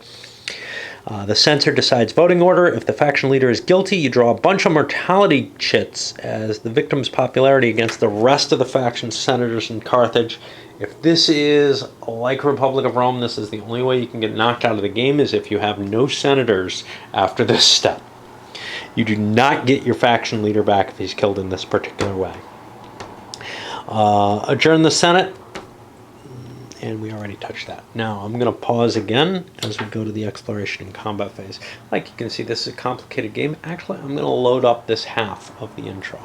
The censor decides voting order. If the faction leader is guilty, you draw a bunch of mortality chits as the victim's popularity against the rest of the faction's senators in Carthage. If this is like Republic of Rome, this is the only way you can get knocked out of the game, is if you have no senators after this step. You do not get your faction leader back if he's killed in this particular way. Adjourn the Senate. And we already touched that. Now I'm going to pause again as we go to the exploration and combat phase. Like you can see, this is a complicated game. Actually, I'm going to load up this half of the intro.